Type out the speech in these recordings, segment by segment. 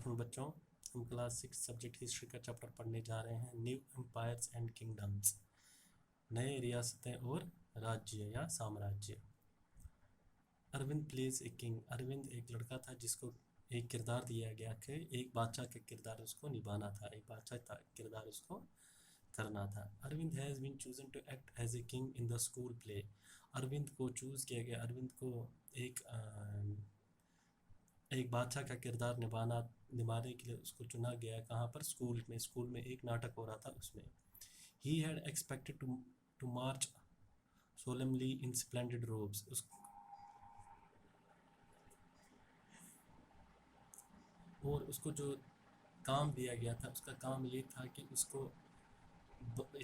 Afternoon बच्चों, हम class 6 subject history का चैप्टर पढ़ने जा रहे हैं। न्यू एम्पायर्स एंड किंगडम्स, नए रियासतें और राज्य या साम्राज्य। Arvind plays a king, Arvind एक लड़का था जिसको एक किरदार दिया गया कि एक बादशाह का किरदार उसको निभाना था, एक बादशाह का किरदार उसको करना था। Arvind has been chosen to act as a king in the school play, Arvind को चूज़ किया गया, अरविंद को एक बादशाह का किरदार निभाने के लिए उसको चुना गया। कहाँ पर? स्कूल में एक नाटक हो रहा था उसमें। He had expected to march solemnly in splendid robes, और उसको जो काम दिया गया था उसका काम ये था कि उसको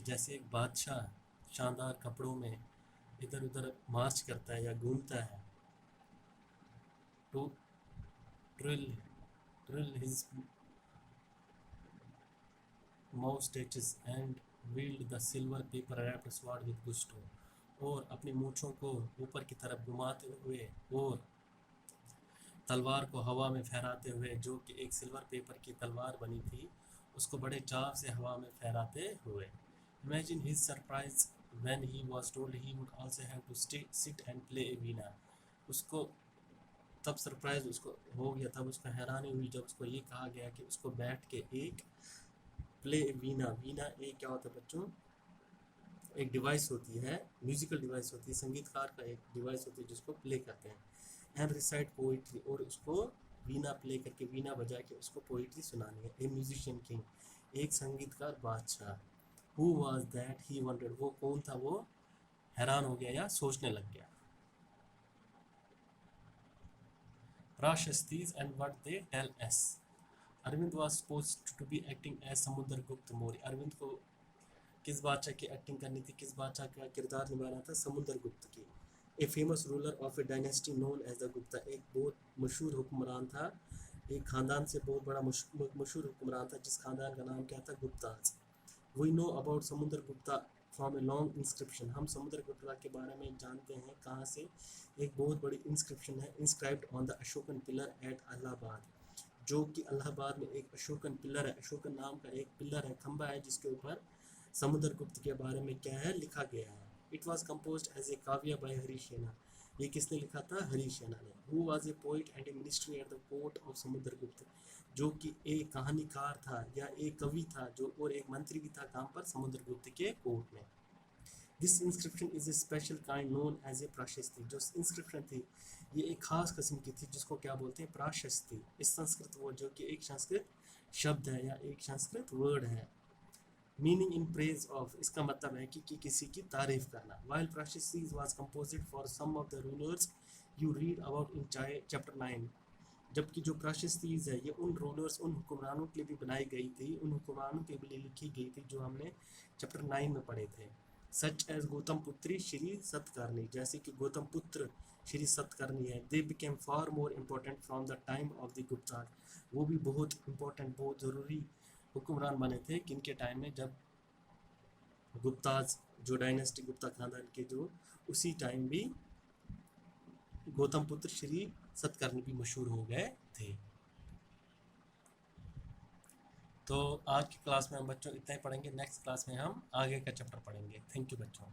जैसे एक बादशाह शानदार कपड़ों में इधर उधर मार्च करता है या घूमता है, to drill his moustaches and wield the silver paper wrapped sword with gusto, और अपनी मूंछों को ऊपर की तरफ घुमाते हुए और तलवार को हवा में फहराते हुए, जो कि एक सिल्वर पेपर की तलवार बनी थी, उसको बड़े चाव से हवा में फहराते हुए। Imagine his surprise when he was told he would also have to sit and play a veena, उसको तब सरप्राइज उसको हो गया, तब उसको हैरानी हुई जब उसको ये कहा गया कि उसको बैठ के एक प्ले वीणा, वीणा एक क्या होता है बच्चों? एक डिवाइस होती है, म्यूजिकल डिवाइस होती है, संगीतकार का एक डिवाइस होती है जिसको प्ले करते हैं, एंड रिसाइट पोइट्री, और उसको वीणा प्ले करके, वीणा बजा के उसको पोइट्री सुनानी है। ए म्यूजिशियन किंग, एक संगीतकार बादशाह। Who was that, he wondered, वो कौन था? वो हैरान हो गया या सोचने लग गया। Prashastis and what they tell us. Arvind was supposed to be acting as Samudragupta Maurya, Arvind को किस बादशाह की एक्टिंग करनी थी, किस बादशाह का किरदार निभाना था? समुद्रगुप्त की। A famous ruler of a dynasty known as the Gupta, एक बहुत मशहूर हुक्मरान था, एक खानदान से बहुत बड़ा मशहूर हुक्मरान था जिस खानदान का नाम क्या था? Guptas. We know about Samudragupta from a long inscription, हम समुद्रगुप्ता के बारे में जानते हैं कहाँ से? एक बहुत बड़ी इंस्क्रिप्शन है, inscribed on the Ashokan pillar at Allahabad, जो कि इलाहाबाद में एक अशोकन पिलर है, अशोकन नाम का एक पिलर है, खंबा है, जिसके ऊपर समुद्रगुप्त के बारे में क्या है? लिखा गया है। It was composed as a kavya by Harisena, ये किसने लिखा था? हरिसेना ने। Who was a poet and a ministry at the court of Samudragupta, जो कि एक कहानीकार था या एक कवि था, जो और एक मंत्री भी था, कहाँ पर? समुद्रगुप्त के कोर्ट में। This inscription is a special kind known as a prashasti, जो इंस्क्रिप्शन थी ये एक खास किस्म की थी जिसको क्या बोलते हैं? प्राशस्ती। इस संस्कृत वर्ड, जो कि एक संस्कृत शब्द है या एक संस्कृत वर्ड है। मीनिंग इन प्रेज ऑफ, इसका मतलब है कि किसी की तारीफ करना। While prashastis was composed for some of the rulers you read about in chapter 9, जबकि जो प्राशस्तीज है ये उन रूलर्स, उन हुक्मरानों के लिए भी बनाई गई थी, उन हुक्मरानों के लिए लिखी गई थी जो हमने चैप्टर 9 में पढ़े थे। सच एज गौतम पुत्री श्री सतकर्णी, जैसे कि गौतम पुत्र श्री सतकर्णी है। They became far more important from the time of the Gupta, वो भी बहुत इम्पोर्टेंट, बहुत ज़रूरी हुक्मरान बने थे किनके टाइम में? जब गुप्ताज, जो डायनेस्टी गुप्ता खानदान के, जो उसी टाइम भी गौतम पुत्र श्री सतकर्णी भी मशहूर हो गए थे। तो आज की क्लास में हम बच्चों इतना ही पढ़ेंगे, नेक्स्ट क्लास में हम आगे का चैप्टर पढ़ेंगे। थैंक यू बच्चों।